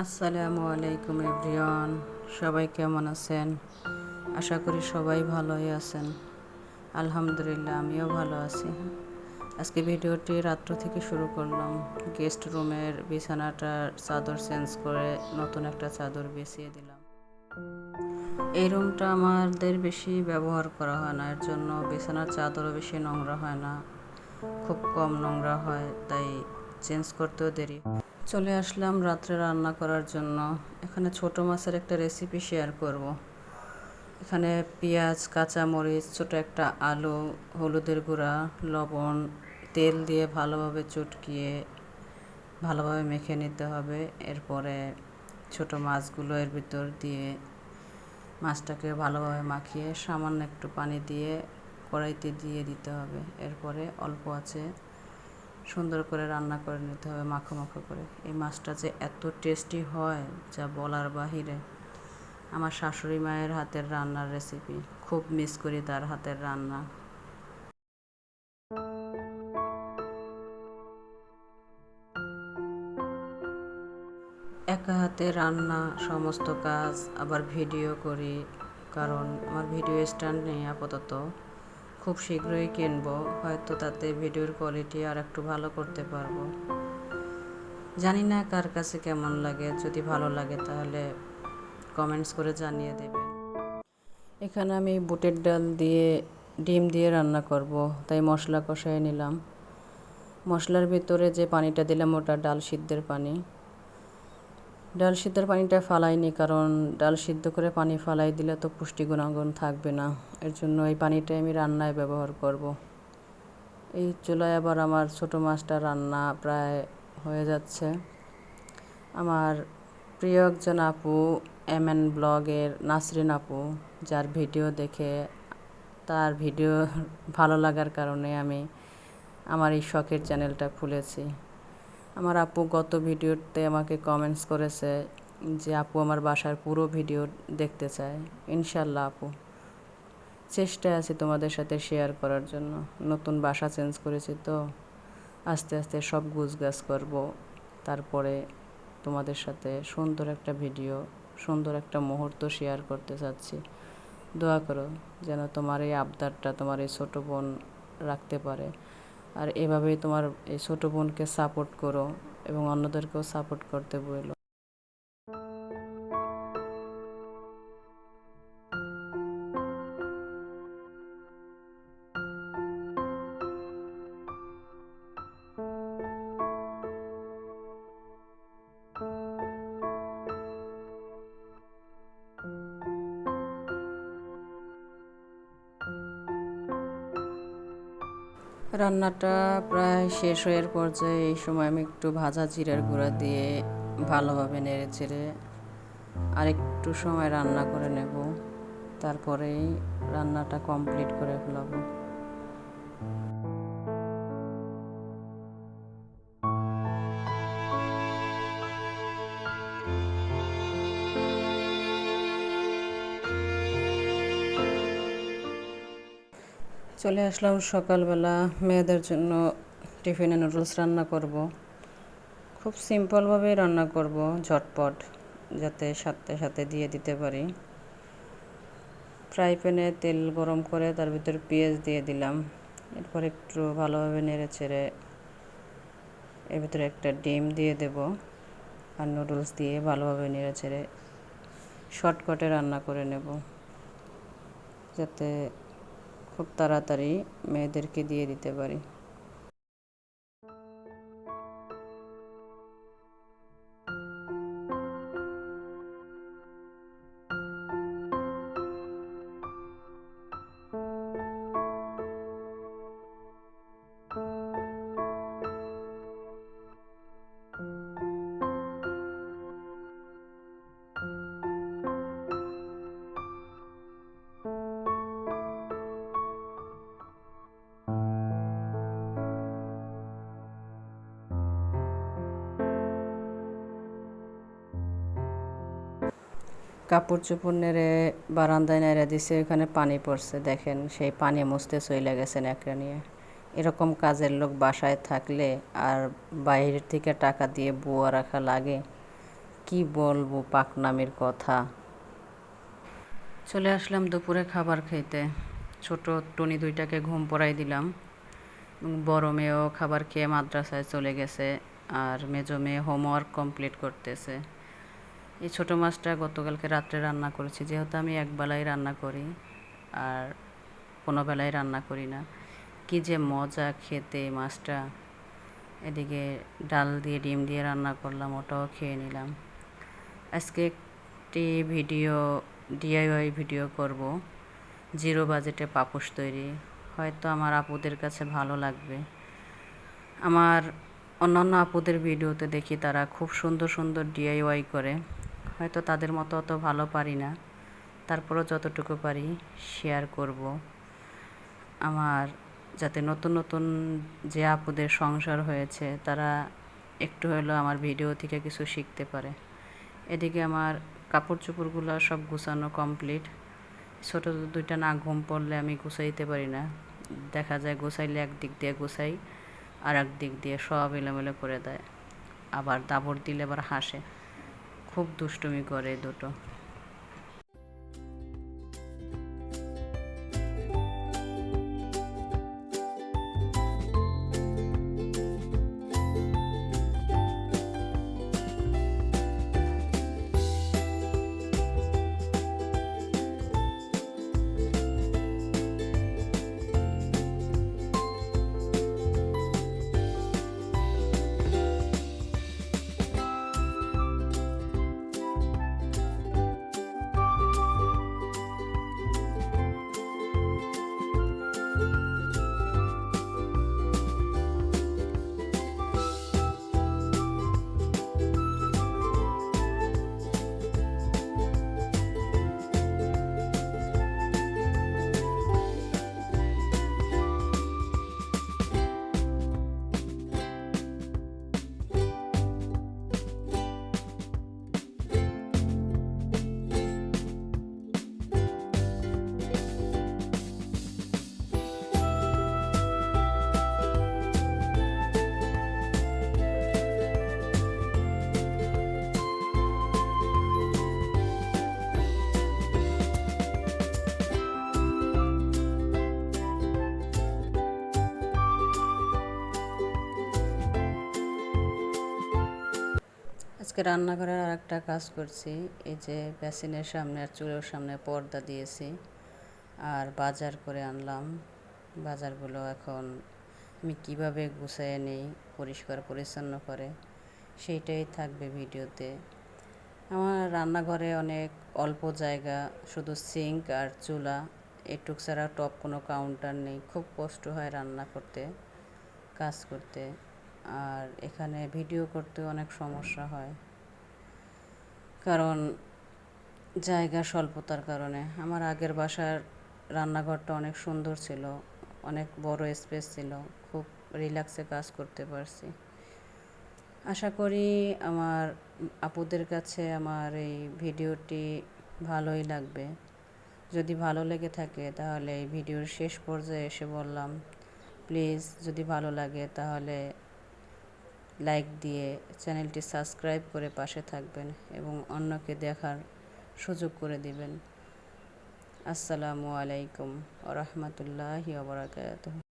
আসসালামু আলাইকুম এভরিওয়ান, সবাই কেমন আছেন? আশা করি সবাই ভালোই আছেন। আলহামদুলিল্লাহ, আমিও ভালো আছি। আজকে ভিডিওটি রাত্র থেকে শুরু করলাম। গেস্ট রুমের বিছানাটার চাদর চেঞ্জ করে নতুন একটা চাদর বিছিয়ে দিলাম। এই রুমটা আমাদের বেশি ব্যবহার করা হয় না, এর জন্য বিছানার চাদরও বেশি নোংরা হয় না, খুব কম নোংরা হয়, তাই চেঞ্জ করতেও দেরি। চলে আসলাম রাত্রে রান্না করার জন্য। এখানে ছোট মাছের একটা রেসিপি শেয়ার করব। এখানে পেঁয়াজ, কাঁচামরিচ, ছোট একটা আলু, হলুদের গুঁড়া, লবণ, তেল দিয়ে ভালোভাবে চটকিয়ে ভালোভাবে মেখে নিতে হবে। এরপরে ছোট মাছগুলো এর ভিতর দিয়ে মাছটাকে ভালোভাবে মাখিয়ে সামান্য একটু পানি দিয়ে কড়াইতে দিয়ে দিতে হবে। এরপরে অল্প আছে সুন্দর করে রান্না করে নিতে হবে, মাখো মাখো করে। এই মাছটা যে এত টেস্টি হয় যা বলার বাহিরে। আমার শাশুড়ি মায়ের হাতের রান্নার রেসিপি, খুব মিস করি তার হাতের রান্না। একা হাতে রান্না, সমস্ত কাজ, আবার ভিডিও করি, কারণ আমার ভিডিও স্ট্যান্ড নেই আপাতত। খুব শীঘ্রই কিনবো, হয়তো তাতে ভিডিওর কোয়ালিটি আর একটু ভালো করতে পারবো। জানি না কার কাছে কেমন লাগে, যদি ভালো লাগে তাহলে কমেন্টস করে জানিয়ে দেবেন। এখানে আমি বুটের ডাল দিয়ে ডিম দিয়ে রান্না করব, তাই মশলা কষায় নিলাম। মশলার ভিতরে যে পানিটা দিলাম ওটা ডাল সিদ্ধের পানি। ডাল সিদ্ধের পানিটা ফালাইনি, কারণ ডাল সিদ্ধ করে পানি ফালাই দিলে তো পুষ্টি গুণাগুণ থাকবে না, এর জন্য এই পানিটাই আমি রান্নায় ব্যবহার করব। এই চুলায় আবার আমার ছোট মাছটা রান্না প্রায় হয়ে যাচ্ছে। আমার প্রিয় একজন আপু, MN ব্লগের নাসরিন আপু, যার ভিডিও দেখে তার ভিডিও ভালো লাগার কারণে আমি আমার এই শখের চ্যানেলটা খুলেছি। আমার আপু গত ভিডিওতে আমাকে কমেন্টস করেছে যে আপু আমার বাসার পুরো ভিডিও দেখতে চায়। ইনশাল্লাহ আপু, চেষ্টায় আছি তোমাদের সাথে শেয়ার করার জন্য। নতুন বাসা চেঞ্জ করেছি তো, আস্তে আস্তে সব গুছগাছ করব, তারপরে তোমাদের সাথে সুন্দর একটা ভিডিও, সুন্দর একটা মুহূর্ত শেয়ার করতে চাচ্ছি। দোয়া করো যেন তোমার এই আবদারটা তোমার এই ছোটো বোন রাখতে পারে। আর এভাবেই তোমার এই ছোটো বোনকে সাপোর্ট করো এবং অন্যদেরকেও সাপোর্ট করতে বলো। রান্নাটা প্রায় শেষ হওয়ার পর্যায়ে এই সময় আমি একটু ভাজা জিরার গুঁড়া দিয়ে ভালোভাবে নেড়ে চেড়ে আরেকটু সময় রান্না করে নেব, তারপরেই রান্নাটা কমপ্লিট করে ফেলাবো। চলে আসলাম সকালবেলা, মেয়েদের জন্য টিফিনে নুডলস রান্না করব। খুব সিম্পলভাবেই রান্না করব, ঝটপট, যাতে সাথে সাথে দিয়ে দিতে পারি। ফ্রাই প্যানে তেল গরম করে তার ভিতর পেঁয়াজ দিয়ে দিলাম। এরপর একটু ভালোভাবে নেড়ে চেড়ে এর ভিতরে একটা ডিম দিয়ে দেব আর নুডলস দিয়ে ভালোভাবে নেড়ে চেড়ে শর্টকাটে রান্না করে নেব, যাতে খুব তাড়াতাড়ি মেয়েদেরকে দিয়ে দিতে পারি। কাপড় চোপড় নেড়ে বারান্দায় নেড়ে দিছে, ওখানে পানি পড়ছে, দেখেন সেই পানি মুছতে চলে গেছেন একটা নিয়ে। এরকম কাজের লোক বাসায় থাকলে আর বাইরের থেকে টাকা দিয়ে বুয়া রাখা লাগে? কি বলবো পাকনামের কথা। চলে আসলাম দুপুরে খাবার খেতে। ছোট টুনি দুইটাকে ঘুম পড়াই দিলাম। বড় মেয়েও খাবার খেয়ে মাদ্রাসায় চলে গেছে, আর মেজো মেয়ে হোমওয়ার্ক কমপ্লিট করতেছে। এই ছোটো মাছটা গতকালকে রাত্রে রান্না করেছি, যেহেতু আমি একবেলাই রান্না করি আর কোনো বেলায় রান্না করি না। কি যে মজা খেতে মাছটা। এদিকে ডাল দিয়ে ডিম দিয়ে রান্না করলাম, ওটাও খেয়ে নিলাম। আজকে একটি ডিআইওয়াই ভিডিও করব, জিরো বাজেটে পাপোশ তৈরি। হয়তো আমার আপুদের কাছে ভালো লাগবে। আমার অন্যান্য আপুদের ভিডিওতে দেখি তারা খুব সুন্দর সুন্দর ডিআইওয়াই করে। হয়তো তাদের মতো অত ভালো পারি না, তারপরেও যতটুকু পারি শেয়ার করব। আমার যাতে নতুন নতুন যে আপুদের সংসার হয়েছে তারা একটু হলেও আমার ভিডিও থেকে কিছু শিখতে পারে। এদিকে আমার কাপড় চোপড়গুলো সব গুছানো কমপ্লিট। ছোটো দুইটা না ঘুম পড়লে আমি গুছাইতে পারি না। দেখা যায় গুছাইলে একদিক দিয়ে গুছাই, আর এক দিক দিয়ে সব এলোমেলো করে দেয়। আবার দাবড় দিলে আবার হাসে। খুব দুষ্টুমি করে দুটো। আজকে রান্নাঘরের আর একটা কাজ করছি। এই যে বেসিনের সামনে আর চুলোর সামনে পর্দা দিয়েছি, আর বাজার করে আনলাম। বাজারগুলো এখন আমি কিভাবে গুছিয়ে নিই পরিষ্কার পরিচ্ছন্ন করে, সেইটাই থাকবে ভিডিওতে। আমার রান্নাঘরে অনেক অল্প জায়গা, শুধু সিঙ্ক আর চুলা, এটুক ছাড়া টপ কোনো কাউন্টার নেই। খুব কষ্ট হয় রান্না করতে, কাজ করতে, আর এখানে ভিডিও করতে অনেক সমস্যা হয়, কারণ জায়গা স্বল্পতার কারণে। আমার আগের বাসার রান্নাঘরটা অনেক সুন্দর ছিল, অনেক বড় স্পেস ছিল, খুব রিল্যাক্সে কাজ করতে পারছি। আশা করি আমার আপুদের কাছে আমার এই ভিডিওটি ভালোই লাগবে। যদি ভালো লেগে থাকে তাহলে এই ভিডিওর শেষ পর্যায়ে এসে বললাম, প্লিজ যদি ভালো লাগে তাহলে লাইক দিয়ে চ্যানেলটি সাবস্ক্রাইব করে পাশে থাকবেন এবং অন্যকে দেখার সুযোগ করে দিবেন। আসসালামু আলাইকুম ওয়া রাহমাতুল্লাহি ওয়া বারাকাতুহু।